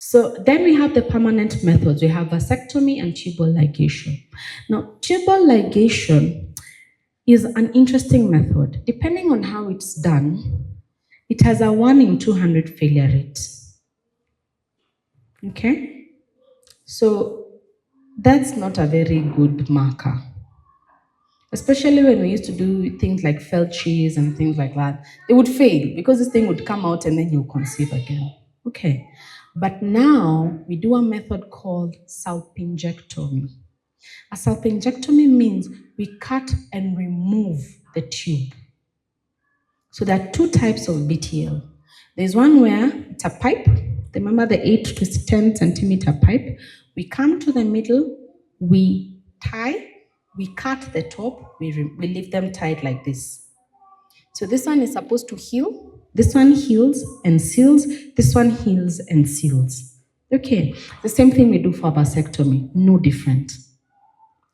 So then we have the permanent methods. We have vasectomy and tubal ligation. Now, tubal ligation is an interesting method. Depending on how it's done, it has a 1 in 200 failure rate. Okay? So that's not a very good marker. Especially when we used to do things like Felchis and things like that. They would fail because this thing would come out and then you'll conceive again. Okay. But now we do a method called salpingectomy. A salpingectomy means we cut and remove the tube. So there are two types of BTL. There's one where it's a pipe. Remember the 8 to 10 centimeter pipe? We come to the middle, we tie, we cut the top, we leave them tied like this. So this one is supposed to heal. This one heals and seals. This one heals and seals. Okay, the same thing we do for vasectomy, no different.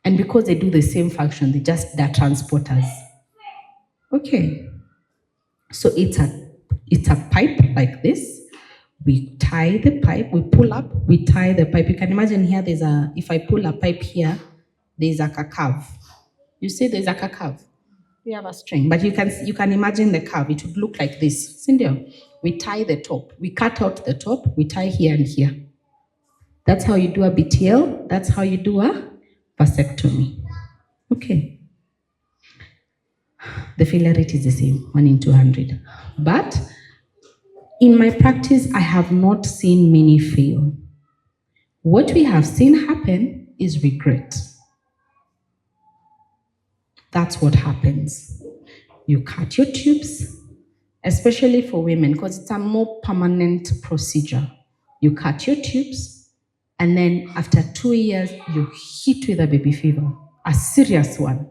And because they do the same function, they're transporters. Okay, so it's a pipe like this. We tie the pipe, we pull up, we tie the pipe. You can imagine here if I pull a pipe here, there's a curve. You see there's a curve. We have a string, but you can imagine the curve. It would look like this. Cindy, we tie the top. We cut out the top, we tie here and here. That's how you do a BTL. That's how you do a vasectomy. Okay. The failure rate is the same, 1 in 200. But in my practice, I have not seen many fail. What we have seen happen is regret. That's what happens. You cut your tubes, especially for women, because it's a more permanent procedure. You cut your tubes, and then after 2 years, you hit with a baby fever, a serious one.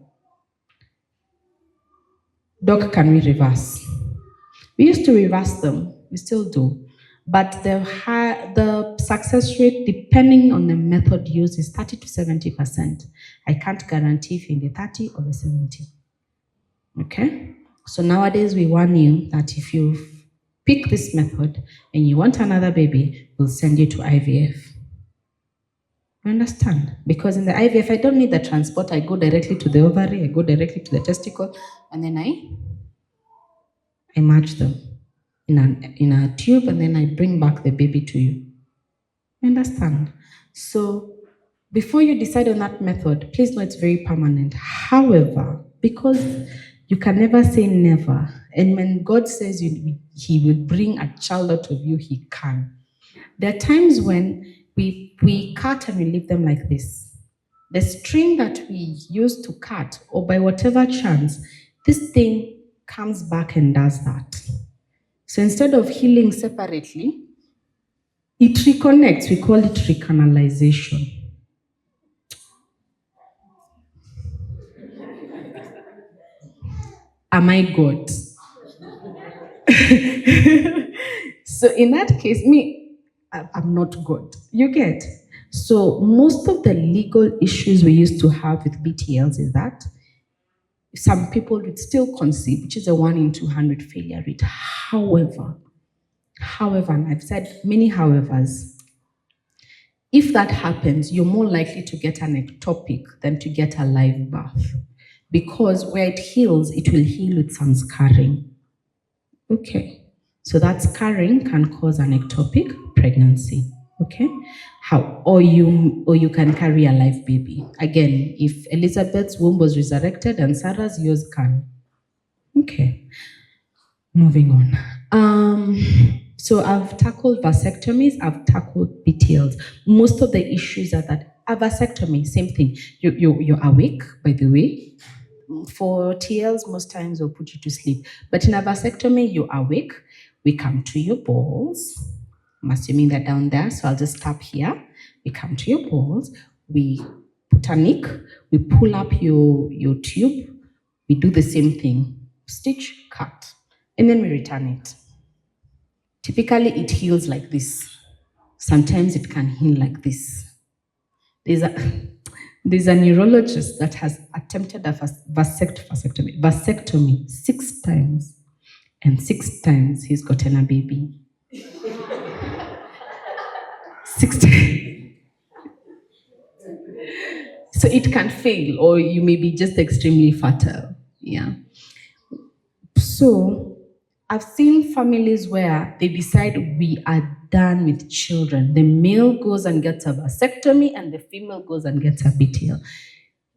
Doc, can we reverse? We used to reverse them, we still do. But the success rate, depending on the method used, is 30 to 70%. I can't guarantee if in the 30 or the 70. Okay? So nowadays we warn you that if you pick this method and you want another baby, we'll send you to IVF. You understand? Because in the IVF, I don't need the transport. I go directly to the ovary, I go directly to the testicle, and then I match them in a tube, and then I bring back the baby to you. You understand? So before you decide on that method, please know it's very permanent. However, because you can never say never, and when God says He will bring a child out of you, He can. There are times when we cut and we leave them like this. The string that we use to cut, or by whatever chance, this thing comes back and does that. So instead of healing separately, it reconnects. We call it recanalization. Am I God? So in that case, I'm not God. You get? So most of the legal issues we used to have with BTLs is that some people would still conceive, which is a 1 in 200 failure rate. However, and I've said many howevers, if that happens, you're more likely to get an ectopic than to get a live birth. Because where it heals, it will heal with some scarring. Okay, so that scarring can cause an ectopic pregnancy. Okay, or you can carry a live baby. Again, if Elizabeth's womb was resurrected and Sarah's, yours can. Okay, moving on. So I've tackled vasectomies, I've tackled BTLs. Most of the issues are that a vasectomy, same thing. You're awake, by the way. For TLs, most times they'll put you to sleep. But in a vasectomy, you're awake. We come to your balls. I'm assuming they're down there, so I'll just tap here. We come to your balls. We put a nick. We pull up your tube. We do the same thing. Stitch, cut. And then we return it. Typically, it heals like this. Sometimes it can heal like this. There's a neurologist that has attempted a vasectomy 6 times, and 6 times he's gotten a baby. 60. So it can fail, or you may be just extremely fertile. Yeah. So I've seen families where they decide we are done with children. The male goes and gets a vasectomy, and the female goes and gets a BTL.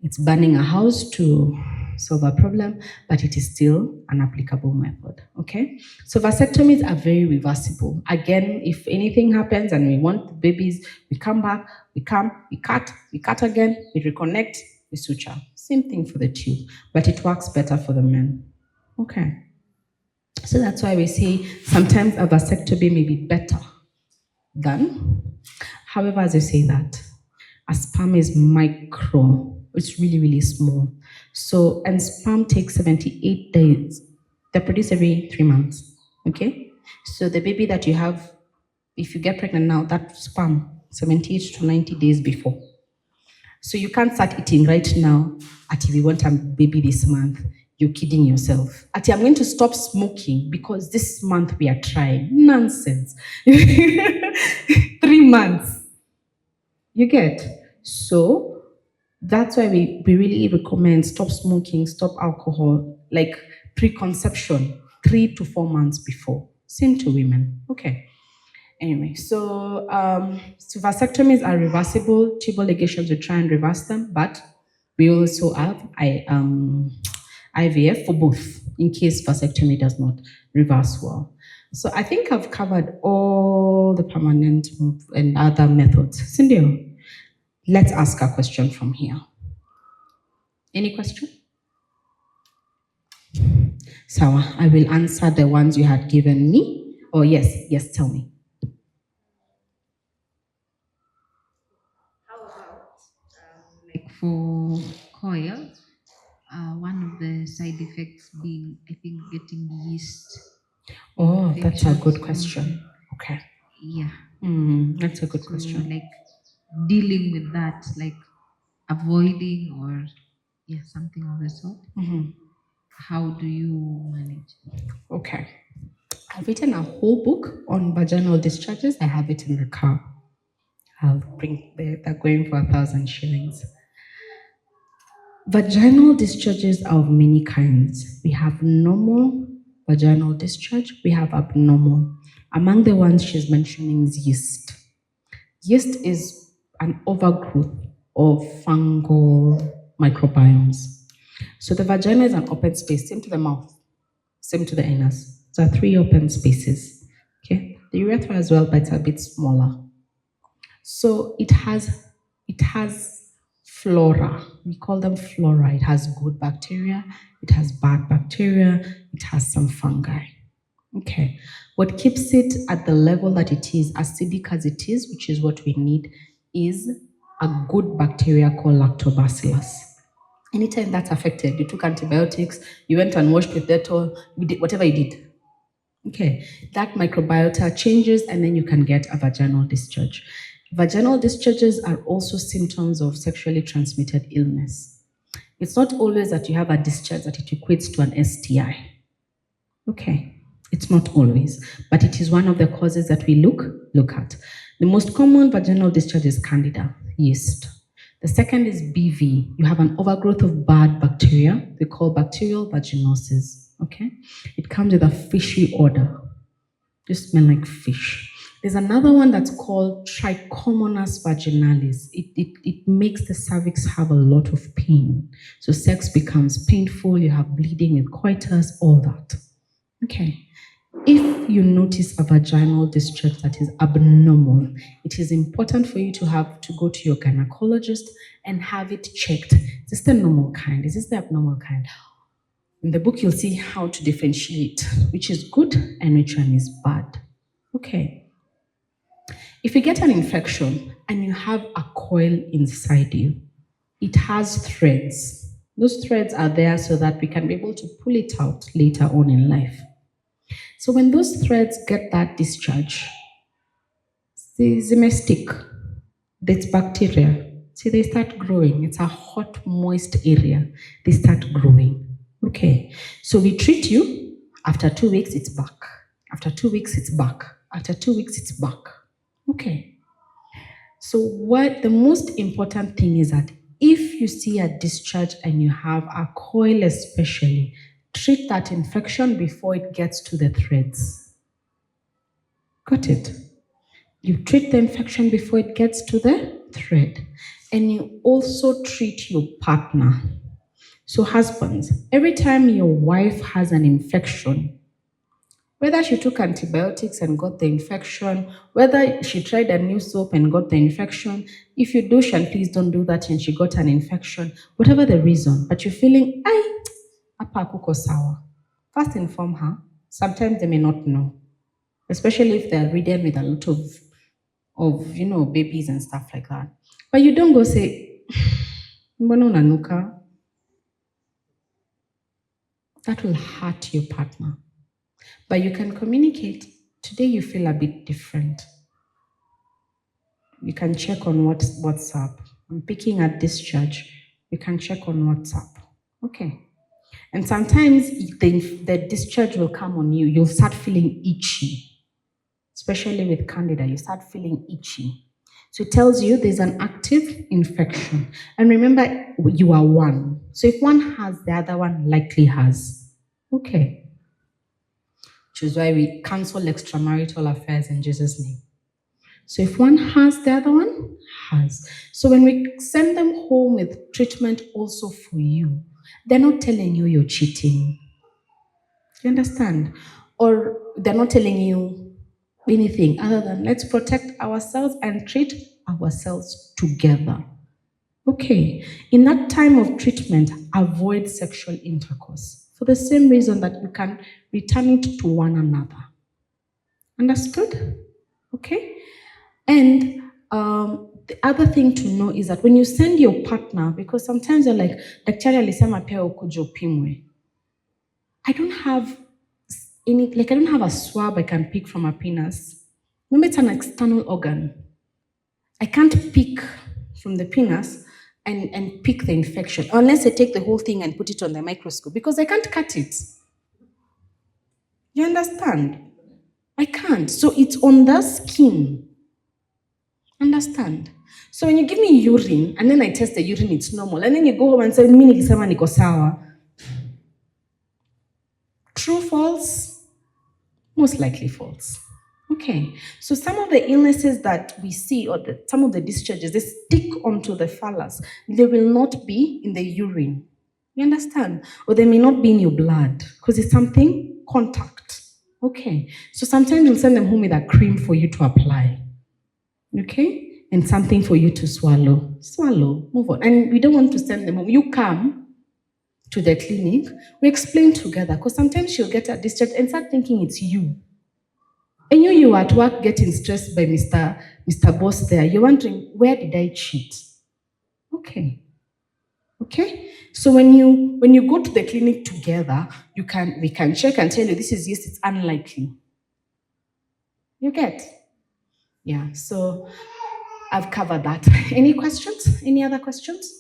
It's burning a house to solve a problem, but it is still an applicable method. Okay? So vasectomies are very reversible. Again, if anything happens and we want the babies, we come back, we cut again, we reconnect, we suture. Same thing for the tube, but it works better for the men. Okay. So that's why we say sometimes a vasectomy may be better than. However, as I say that, a sperm is micro. It's really, really small. So, and sperm takes 78 days. They're produced every 3 months. Okay? So the baby that you have, if you get pregnant now, that sperm, 78 to 90 days before. So you can't start eating right now at if you want a baby this month. You're kidding yourself. Ati, I'm going to stop smoking because this month we are trying. Nonsense. 3 months. You get? So that's why we really recommend stop smoking, stop alcohol, like preconception, 3 to 4 months before. Same to women. Okay. Anyway, so vasectomies are reversible. Tubal ligations, we try and reverse them, but we also have IVF for both, in case vasectomy does not reverse well. So I think I've covered all the permanent and other methods. Cindy, let's ask a question from here. Any question? Sawa, I will answer the ones you had given me. Oh, yes, tell me. How about like for coil? One of the side effects being, I think, getting yeast. Oh, that's a good question. Okay. Yeah. That's a good question. Like dealing with that, like avoiding or something of the sort. How do you manage? Okay. I've written a whole book on vaginal discharges. I have it in the car. I'll bring they're going for 1,000 shillings. Vaginal discharges are of many kinds. We have normal vaginal discharge, we have abnormal. Among the ones she's mentioning is yeast. Yeast is an overgrowth of fungal microbiomes. So the vagina is an open space, same to the mouth, same to the anus. There are 3 open spaces. Okay, the urethra as well, but it's a bit smaller. So it has flora. We call them flora. It has good bacteria, it has bad bacteria, it has some fungi. Okay. What keeps it at the level that it is, acidic as it is, which is what we need, is a good bacteria called lactobacillus. Anytime that's affected, you took antibiotics, you went and washed with Dettol, you did whatever you did. Okay, that microbiota changes and then you can get a vaginal discharge. Vaginal discharges are also symptoms of sexually transmitted illness. It's not always that you have a discharge that it equates to an STI. Okay, it's not always, but it is one of the causes that we look at. The most common vaginal discharge is Candida, yeast. The second is BV. You have an overgrowth of bad bacteria. They call bacterial vaginosis. Okay, it comes with a fishy odor. You smell like fish. There's another one that's called Trichomonas vaginalis. It makes the cervix have a lot of pain. So sex becomes painful, you have bleeding with coitus, all that. Okay. If you notice a vaginal discharge that is abnormal, it is important for you to go to your gynecologist and have it checked. Is this the normal kind? Is this the abnormal kind? In the book, you'll see how to differentiate which is good and which one is bad. Okay. If you get an infection and you have a coil inside you, it has threads. Those threads are there so that we can be able to pull it out later on in life. So when those threads get that discharge, they may stick. That's bacteria. See, they start growing. It's a hot, moist area. They start growing. Okay. So we treat you. After 2 weeks, it's back. After 2 weeks, it's back. After 2 weeks, it's back. Okay. So what the most important thing is that if you see a discharge and you have a coil especially, treat that infection before it gets to the threads. Got it? You treat the infection before it gets to the thread. And you also treat your partner. So husbands, every time your wife has an infection, whether she took antibiotics and got the infection, whether she tried a new soap and got the infection, if you douche and please don't do that and she got an infection, whatever the reason, but you're feeling, apa kuko sawa. First inform her. Sometimes they may not know, especially if they're ridden with a lot of babies and stuff like that. But you don't go say, mbona unanuka? That will hurt your partner. But you can communicate. Today you feel a bit different. You can check on WhatsApp. I'm picking at discharge. You can check on WhatsApp. Okay. And sometimes the discharge will come on you. You'll start feeling itchy. Especially with candida, you start feeling itchy. So it tells you there's an active infection. And remember, you are one. So if one has, the other one likely has. Okay. Which is why we cancel extramarital affairs in Jesus' name. So if one has, the other one has. So when we send them home with treatment also for you, they're not telling you you're cheating. You understand? Or they're not telling you anything other than let's protect ourselves and treat ourselves together. Okay, in that time of treatment, avoid sexual intercourse for the same reason that you can return it to one another. Understood? Okay? And the other thing to know is that when you send your partner, because sometimes you're like, daktari alisema pia ukuje upimwe. I don't have a swab I can pick from a penis. Maybe it's an external organ. I can't pick from the penis and pick the infection unless I take the whole thing and put it on the microscope because I can't cut it. You understand? I can't. So it's on the skin. Understand? So when you give me urine and then I test the urine, it's normal. And then you go home and say, mimi nilisema niko sawa. True, false? Most likely false. Okay, so some of the illnesses that we see or some of the discharges, they stick onto the phallus. They will not be in the urine. You understand? Or they may not be in your blood because it's something contact. Okay, so sometimes we'll send them home with a cream for you to apply. Okay, and something for you to swallow. Swallow, move on. And we don't want to send them home. You come to the clinic, we explain together because sometimes she'll get a discharge and start thinking it's you. And you at work getting stressed by Mr. Boss there. You're wondering, where did I cheat? Okay. Okay? So when you go to the clinic together, we can check and tell you this is yes, it's unlikely. You get? Yeah, so I've covered that. Any questions? Any other questions?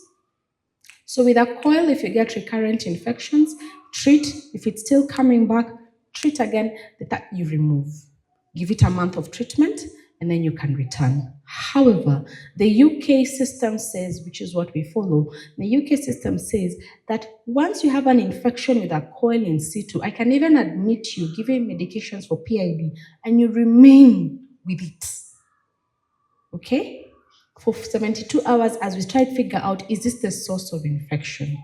So with a coil, if you get recurrent infections, treat. If it's still coming back, treat again, that you remove. Give it a month of treatment, and then you can return. However, the UK system says, which is what we follow, the UK system says that once you have an infection with a coil in situ, I can even admit you, give you medications for PID, and you remain with it. Okay? For 72 hours as we try to figure out, is this the source of infection?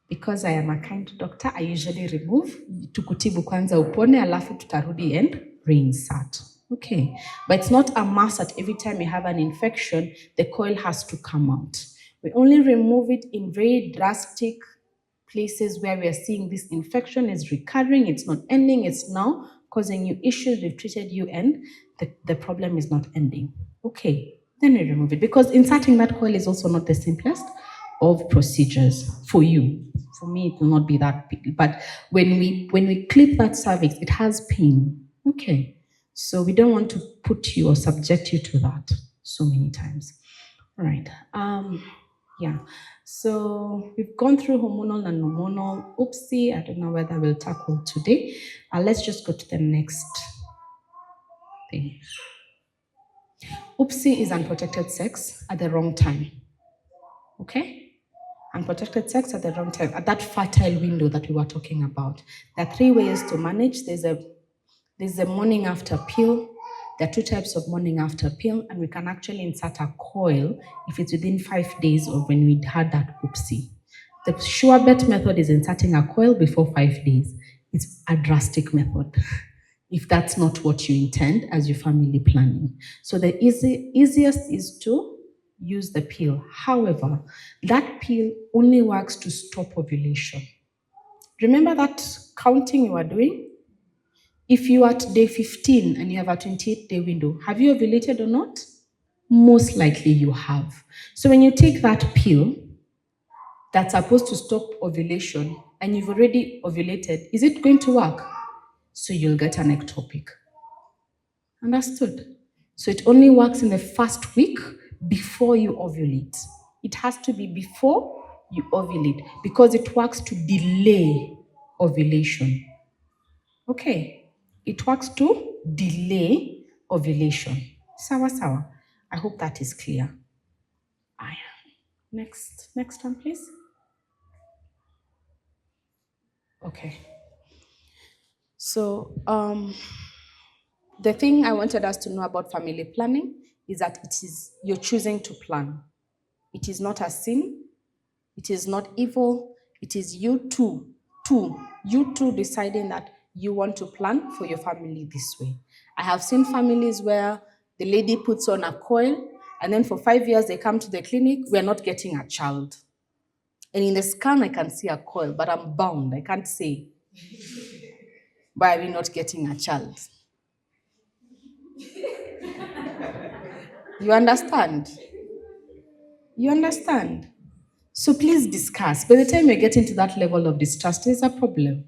Because I am a kind doctor, I usually remove, tukutibu kwanza upone, alafu tutarudi and reinsert. Okay, but it's not a must that every time you have an infection, the coil has to come out. We only remove it in very drastic places where we are seeing this infection is recurring, it's not ending, it's now causing you issues, we've treated you and the problem is not ending. Okay, then we remove it because inserting that coil is also not the simplest of procedures for you. For me, it will not be that big. But when we clip that cervix, it has pain. Okay, so we don't want to put you or subject you to that so many times. All right. Yeah. So we've gone through hormonal and non-hormonal. Oopsie, I don't know whether we'll tackle today. Let's just go to the next thing. Oopsie is unprotected sex at the wrong time. Okay? Unprotected sex at the wrong time, at that fertile window that we were talking about. There are 3 ways to manage. There's a morning after pill. There are 2 types of morning after pill, and we can actually insert a coil if it's within 5 days of when we had that oopsie. The sure bet method is inserting a coil before 5 days. It's a drastic method if that's not what you intend as your family planning. So the easiest is to use the pill. However, that pill only works to stop ovulation. Remember that counting you are doing? If you are at day 15 and you have a 28-day window, have you ovulated or not? Most likely you have. So when you take that pill that's supposed to stop ovulation and you've already ovulated, is it going to work? So you'll get an ectopic. Understood? So it only works in the first week before you ovulate. It has to be before you ovulate because it works to delay ovulation. Okay, it works to delay ovulation. Sawa sawa. I hope that is clear. Aya. Next one, please. Okay. So, the thing I wanted us to know about family planning is that it is you're choosing to plan. It is not a sin. It is not evil. It is you two deciding that you want to plan for your family this way. I have seen families where the lady puts on a coil and then for 5 years they come to the clinic, we're not getting a child. And in the scan, I can see a coil, but I'm bound. I can't say, why are we not getting a child? You understand? You understand? So please discuss. By the time you're getting to that level of distrust, there's a problem.